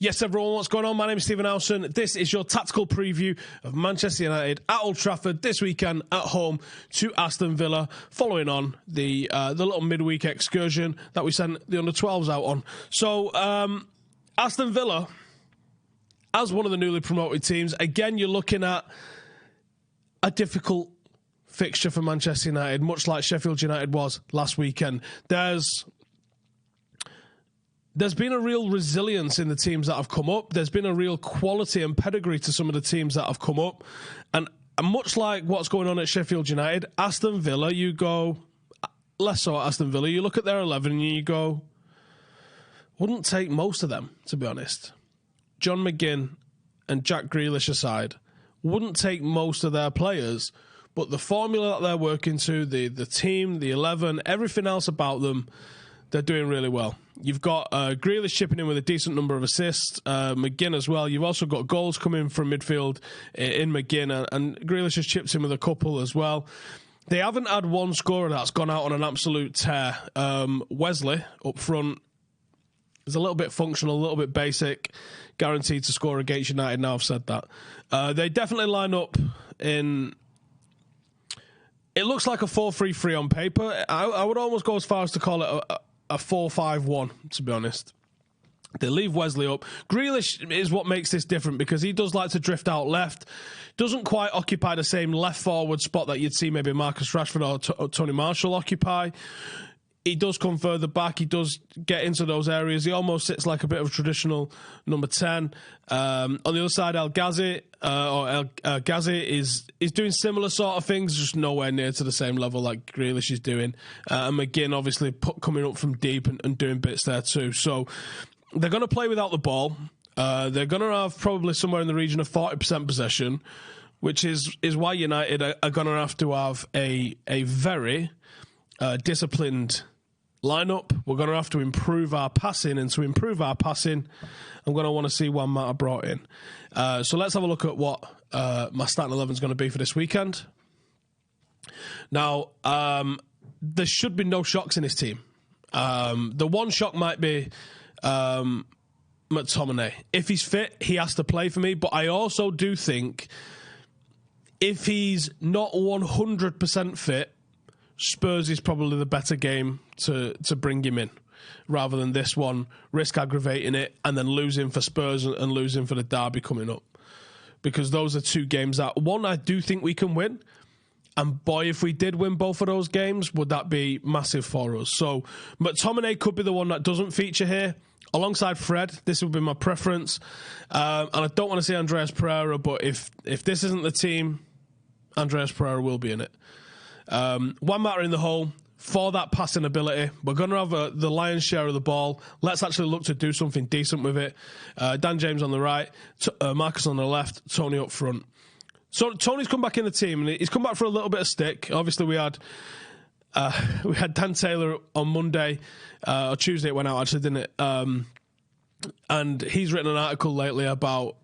Yes, everyone, what's going on? My name is Stephen Howson. This is your tactical preview of Manchester United at Old Trafford this weekend at home to Aston Villa, following on the little midweek excursion that we sent the under-12s out on. So, Aston Villa, as one of the newly promoted teams, again, you're looking at a difficult fixture for Manchester United, much like Sheffield United was last weekend. There's been a real resilience in the teams that have come up. There's been a real quality and pedigree to some of the teams that have come up. And much like what's going on at Sheffield United, Aston Villa, you go, less so at Aston Villa, you look at their 11 and you go, wouldn't take most of them, to be honest. John McGinn and Jack Grealish aside, wouldn't take most of their players. But the formula that they're working to, the team, the 11, everything else about them, they're doing really well. You've got Grealish chipping in with a decent number of assists, McGinn as well. You've also got goals coming from midfield in McGinn, and Grealish has chipped in with a couple as well. They haven't had one scorer that's gone out on an absolute tear. Wesley up front is a little bit functional, a little bit basic, guaranteed to score against United. Now I've said that. They definitely line up in... It looks like a 4-3-3 on paper. I would almost go as far as to call it a 4-5-1, to be honest. They leave Wesley up. Grealish is what makes this different because he does like to drift out left. Doesn't quite occupy the same left forward spot that you'd see maybe Marcus Rashford or Tony Marshall occupy. He does come further back. He does get into those areas. He almost sits like a bit of a traditional number 10. On the other side, El Ghazi is doing similar sort of things, just nowhere near to the same level like Grealish is doing. And McGinn obviously coming up from deep and doing bits there too. So they're going to play without the ball. They're going to have probably somewhere in the region of 40% possession, which is why United are going to have a very disciplined lineup. We're going to have to improve our passing, and to improve our passing, I'm going to want to see Juan Mata brought in. So let's have a look at what my starting 11 is going to be for this weekend. Now, there should be no shocks in this team. The one shock might be McTominay. If he's fit, he has to play for me, but I also do think if he's not 100% fit, Spurs is probably the better game to bring him in rather than this one, risk aggravating it and then losing for Spurs and losing for the derby coming up. Because those are two games that, one, I do think we can win. And boy, if we did win both of those games, would that be massive for us. So McTominay could be the one that doesn't feature here. Alongside Fred, this would be my preference. And I don't want to say Andreas Pereira, but if this isn't the team, Andreas Pereira will be in it. Juan Mata in the hole for that passing ability. We're going to have the lion's share of the ball. Let's actually look to do something decent with it. Dan James on the right, Marcus on the left, Tony up front. So Tony's come back in the team, and he's come back for a little bit of stick. Obviously, we had Dan Taylor on Monday or Tuesday. It went out actually, didn't it? And he's written an article lately about,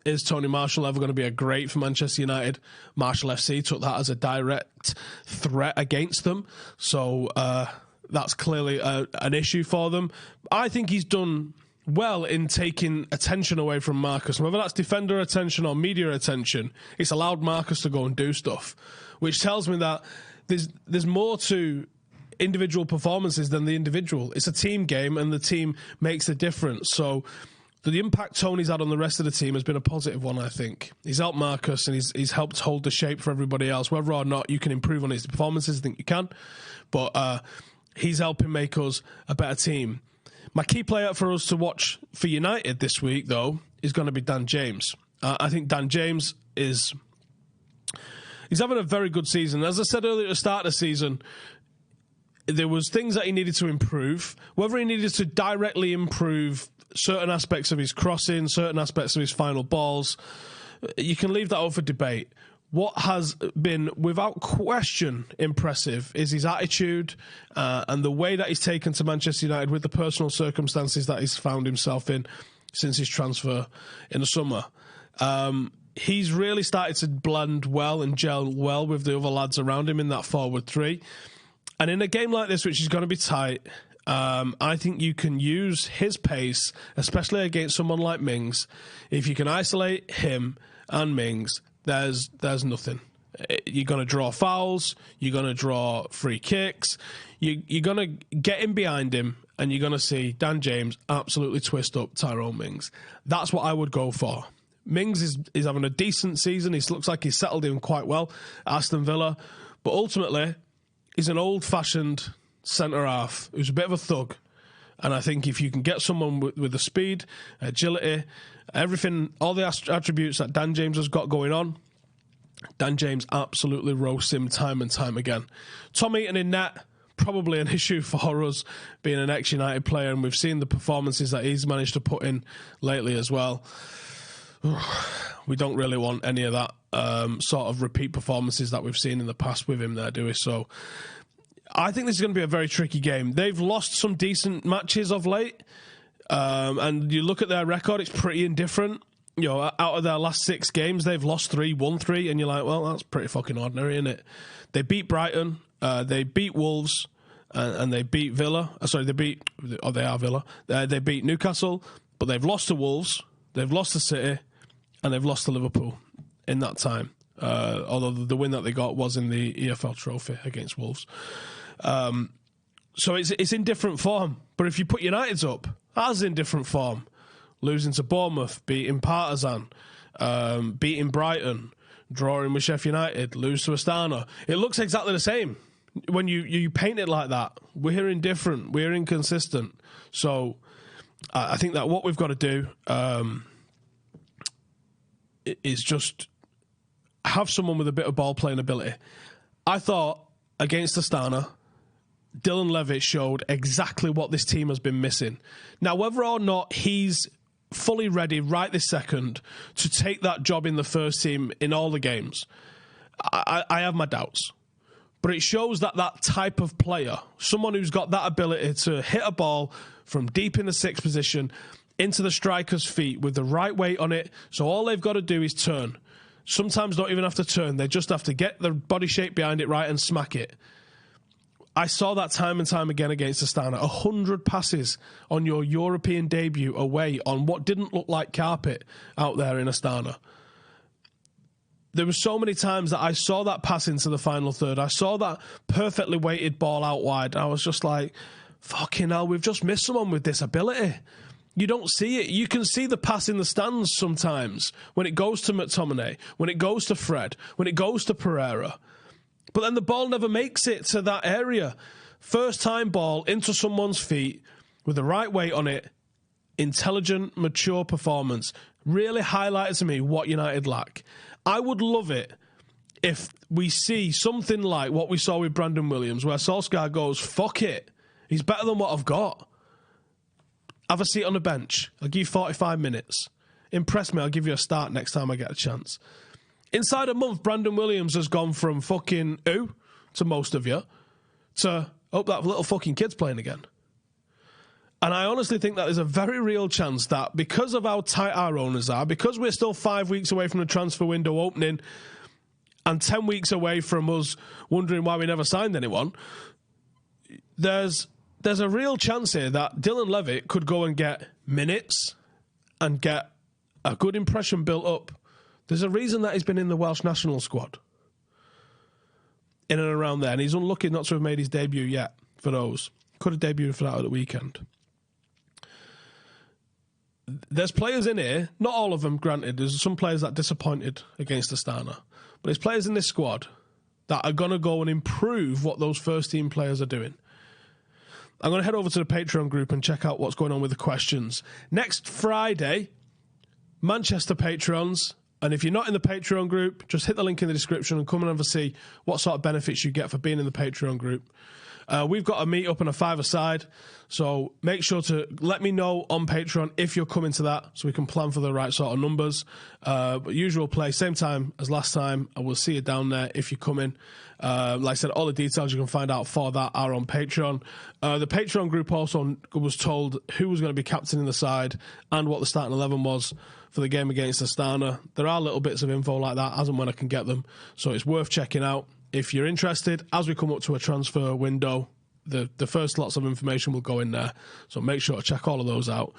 is Tony Marshall ever going to be a great for Manchester United? Marshall FC took that as a direct threat against them. So that's clearly an issue for them. I think he's done well in taking attention away from Marcus. Whether that's defender attention or media attention, it's allowed Marcus to go and do stuff, which tells me that there's more to individual performances than the individual. It's a team game and the team makes the difference. So the impact Tony's had on the rest of the team has been a positive one, I think. He's helped Marcus and he's helped hold the shape for everybody else. Whether or not you can improve on his performances, I think you can. But he's helping make us a better team. My key player for us to watch for United this week, though, is going to be Dan James. I think Dan James he's having a very good season. As I said earlier at the start of the season, there was things that he needed to improve. Whether he needed to directly improve certain aspects of his crossing, certain aspects of his final balls, you can leave that up for debate. What has been, without question, impressive is his attitude and the way that he's taken to Manchester United with the personal circumstances that he's found himself in since his transfer in the summer. He's really started to blend well and gel well with the other lads around him in that forward three. And in a game like this, which is going to be tight, I think you can use his pace, especially against someone like Mings. If you can isolate him and Mings, there's nothing. You're going to draw fouls. You're going to draw free kicks. You're going to get in behind him, and you're going to see Dan James absolutely twist up Tyrone Mings. That's what I would go for. Mings is having a decent season. He looks like he's settled in quite well at Aston Villa. But ultimately, he's an old-fashioned centre-half who's a bit of a thug. And I think if you can get someone with the speed, agility, everything, all the attributes that Dan James has got going on, Dan James absolutely roasts him time and time again. Tom Heaton in net, probably an issue for us, being an ex-United player, and we've seen the performances that he's managed to put in lately as well. We don't really want any of that sort of repeat performances that we've seen in the past with him there, do we? So I think this is going to be a very tricky game. They've lost some decent matches of late, and you look at their record, it's pretty indifferent. You know, out of their last 6 games, they've lost 3, won 3, and you're like, well, that's pretty fucking ordinary, isn't it? They beat Brighton, they beat Wolves, and they beat Villa. They are Villa. They beat Newcastle, but they've lost to Wolves, they've lost to City, and they've lost to Liverpool in that time. Although the win that they got was in the EFL Trophy against Wolves. So it's in different form. But if you put United's up, that's in different form. Losing to Bournemouth, beating Partizan, beating Brighton, drawing with Sheffield United, lose to Astana. It looks exactly the same when you paint it like that. We're indifferent. We're inconsistent. So I think that what we've got to do is just have someone with a bit of ball-playing ability. I thought against Astana, Dylan Levitt showed exactly what this team has been missing. Now, whether or not he's fully ready right this second to take that job in the first team in all the games, I have my doubts. But it shows that type of player, someone who's got that ability to hit a ball from deep in the 6th position into the striker's feet with the right weight on it, so all they've got to do is turn. Sometimes don't even have to turn, they just have to get the body shape behind it right and smack it. I saw that time and time again against Astana. 100 passes on your European debut away on what didn't look like carpet out there in Astana. There were so many times that I saw that pass into the final third. I saw that perfectly weighted ball out wide. I was just like, fucking hell, we've just missed someone with this ability. You don't see it. You can see the pass in the stands sometimes when it goes to McTominay, when it goes to Fred, when it goes to Pereira. But then the ball never makes it to that area. First time ball into someone's feet with the right weight on it. Intelligent, mature performance. Really highlighted to me what United lack. I would love it if we see something like what we saw with Brandon Williams, where Solskjaer goes, fuck it. He's better than what I've got. Have a seat on the bench. I'll give you 45 minutes. Impress me, I'll give you a start next time I get a chance. Inside a month, Brandon Williams has gone from fucking who to most of you to, oh, that little fucking kid's playing again. And I honestly think that there's a very real chance that because of how tight our owners are, because we're still 5 weeks away from the transfer window opening and 10 weeks away from us wondering why we never signed anyone, there's a real chance here that Dylan Levitt could go and get minutes and get a good impression built up. There's a reason that he's been in the Welsh national squad. In and around there. And he's unlucky not to have made his debut yet for those. Could have debuted for that at the weekend. There's players in here, not all of them, granted. There's some players that disappointed against Astana. But there's players in this squad that are going to go and improve what those first team players are doing. I'm going to head over to the Patreon group and check out what's going on with the questions. Next Friday, Manchester Patrons. And if you're not in the Patreon group, just hit the link in the description and come and have a see what sort of benefits you get for being in the Patreon group. We've got a meet up and a five-a-side, so make sure to let me know on Patreon if you're coming to that so we can plan for the right sort of numbers. But usual play, same time as last time. I will see you down there if you're coming. Like I said, all the details you can find out for that are on Patreon. The Patreon group also was told who was going to be captaining the side and what the starting 11 was for the game against Astana. There are little bits of info like that as and when I can get them, so it's worth checking out. If you're interested, as we come up to a transfer window, the first lots of information will go in there. So make sure to check all of those out.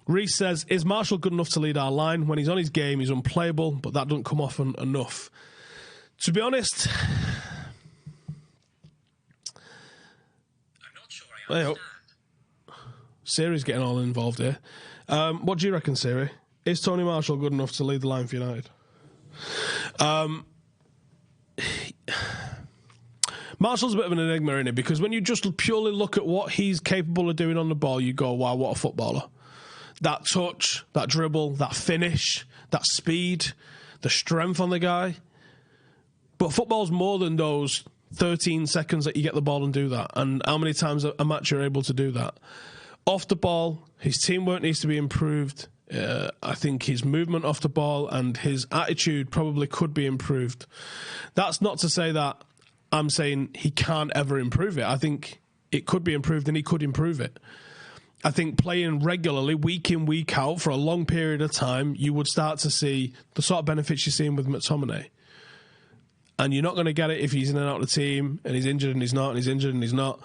Reese says, is Marshall good enough to lead our line? When he's on his game, he's unplayable, but that doesn't come often enough. To be honest, I'm not sure I understand. Siri's getting all involved here. What do you reckon, Siri? Is Tony Marshall good enough to lead the line for United? Marshall's a bit of an enigma, isn't it? Because when you just purely look at what he's capable of doing on the ball, you go, wow, what a footballer. That touch, that dribble, that finish, that speed, the strength on the guy. But football's more than those 13 seconds that you get the ball and do that. And how many times a match you're able to do that. Off the ball, his teamwork needs to be improved. I think his movement off the ball and his attitude probably could be improved. That's not to say that I'm saying he can't ever improve it. I think it could be improved and he could improve it. I think playing regularly, week in, week out, for a long period of time, you would start to see the sort of benefits you're seeing with McTominay. And you're not going to get it if he's in and out of the team and he's injured and he's not and he's injured and he's not.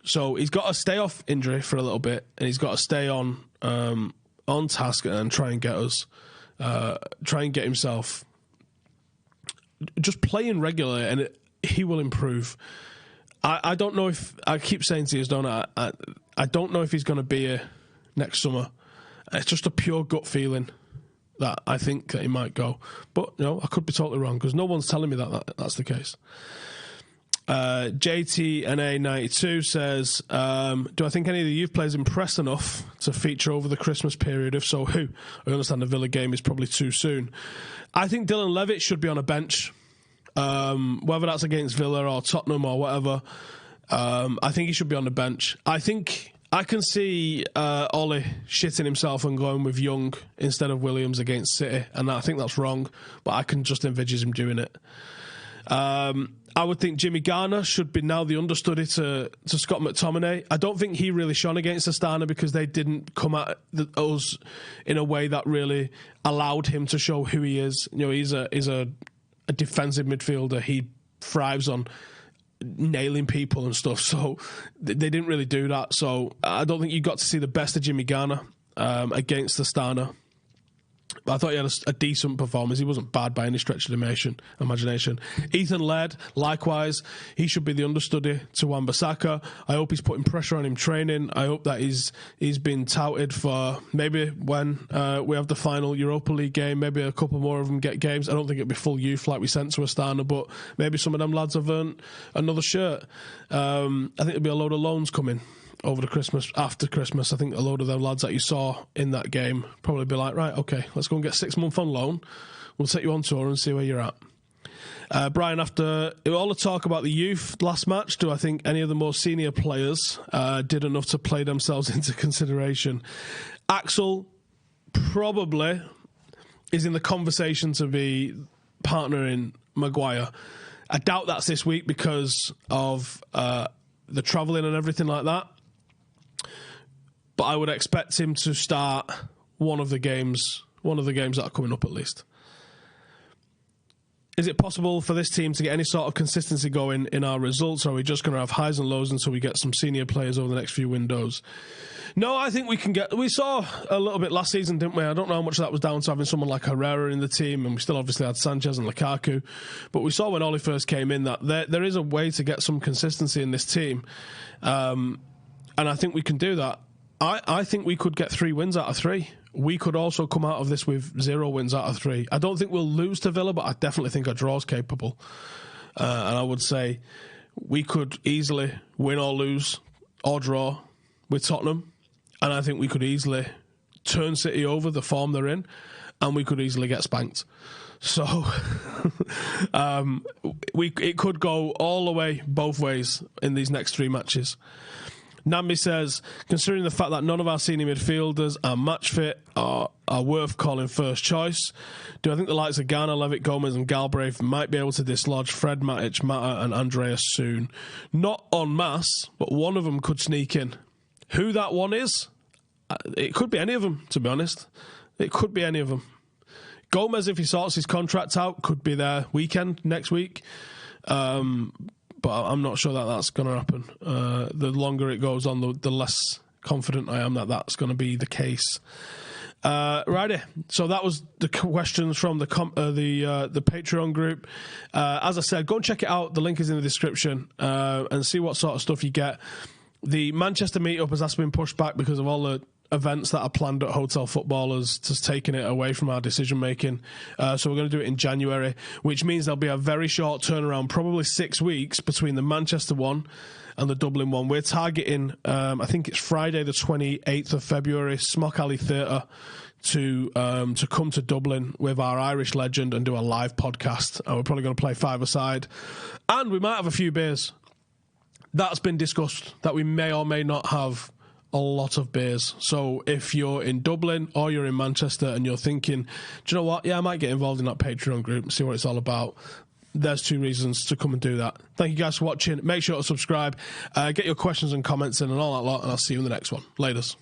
So he's got to stay off injury for a little bit and he's got to stay on task and try and get us, try and get himself just playing regularly, and he will improve. I don't know if, I keep saying to you, don't I don't know if he's going to be here next summer. It's just a pure gut feeling that I think that he might go. But, I could be totally wrong because no one's telling me that that's the case. JTNA92 says, do I think any of the youth players impressed enough to feature over the Christmas period? If so, who? I understand the Villa game is probably too soon. I think Dylan Levitt should be on a bench. Whether that's against Villa or Tottenham or whatever, I think he should be on the bench. I think I can see Ollie shitting himself and going with Young instead of Williams against City, and I think that's wrong, but I can just envisage him doing it. I would think Jimmy Garner should be now the understudy to Scott McTominay. I don't think he really shone against Astana because they didn't come at us in a way that really allowed him to show who he is. He's a defensive midfielder. He thrives on nailing people and stuff. So they didn't really do that. So I don't think you got to see the best of Jimmy Garner against Astana. But I thought he had a decent performance. He wasn't bad by any stretch of imagination. Ethan Laird, likewise, he should be the understudy to Wan-Bissaka. I hope he's putting pressure on him training. I hope that he's been touted for maybe when we have the final Europa League game, maybe a couple more of them get games. I don't think it'll be full youth like we sent to Astana, but maybe some of them lads have earned another shirt. I think there'll be a load of loans coming over the Christmas, after Christmas. I think a load of them lads that you saw in that game probably be like, right, okay, let's go and get 6 months on loan. We'll take you on tour and see where you're at. Brian, after all the talk about the youth last match, do I think any of the more senior players did enough to play themselves into consideration? Axel probably is in the conversation to be partnering Maguire. I doubt that's this week because of the travelling and everything like that. But I would expect him to start one of the games that are coming up at least. Is it possible for this team to get any sort of consistency going in our results, or are we just going to have highs and lows until we get some senior players over the next few windows? No, I think we can get... We saw a little bit last season, didn't we? I don't know how much of that was down to having someone like Herrera in the team, and we still obviously had Sanchez and Lukaku. But we saw when Ollie first came in that there is a way to get some consistency in this team. And I think we can do that. I think we could get 3 wins out of 3. We could also come out of this with 0 wins out of 3. I don't think we'll lose to Villa, but I definitely think a draw is capable. And I would say we could easily win or lose or draw with Tottenham. And I think we could easily turn City over, the form they're in, and we could easily get spanked. So it could go all the way, both ways in these next 3 matches. Nambi says, considering the fact that none of our senior midfielders are match fit or are worth calling first choice, do I think the likes of Garner, Levitt, Gomez and Galbraith might be able to dislodge Fred, Matic, Mata and Andreas soon? Not en masse, but one of them could sneak in. Who that one is? It could be any of them, to be honest. It could be any of them. Gomez, if he sorts his contract out, could be there next week. but I'm not sure that that's going to happen. The longer it goes on, the less confident I am that that's going to be the case. Righty, so that was the questions from the Patreon group. As I said, go and check it out. The link is in the description, and see what sort of stuff you get. The Manchester meetup has been pushed back because of all the events that are planned at Hotel Footballers, just taking it away from our decision making. So we're going to do it in January, which means there'll be a very short turnaround, probably 6 weeks between the Manchester one and the Dublin one. We're targeting, I think it's Friday the 28th of February, Smock Alley Theatre, to come to Dublin with our Irish legend and do a live podcast. We're probably going to play five-a-side, and we might have a few beers. That's been discussed, that we may or may not have a lot of beers. So if you're in Dublin or you're in Manchester and you're thinking, do you know what? Yeah, I might get involved in that Patreon group and see what it's all about. There's 2 reasons to come and do that. Thank you guys for watching. Make sure to subscribe. Get your questions and comments in and all that lot, and I'll see you in the next one. Laters.